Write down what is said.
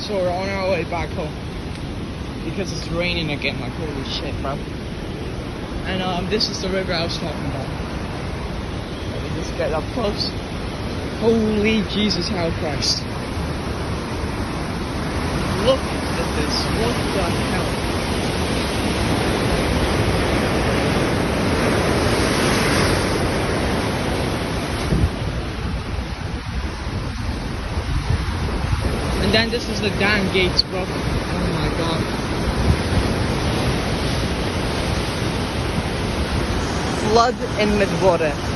So we're on our way back home because it's raining again. Like holy shit, bro. And this is the river I was talking about. Let me just get up close. Holy Jesus, how Christ! Look at this. What the hell? And then this is the damn gates, bro. Oh my god. Flood in Midwater.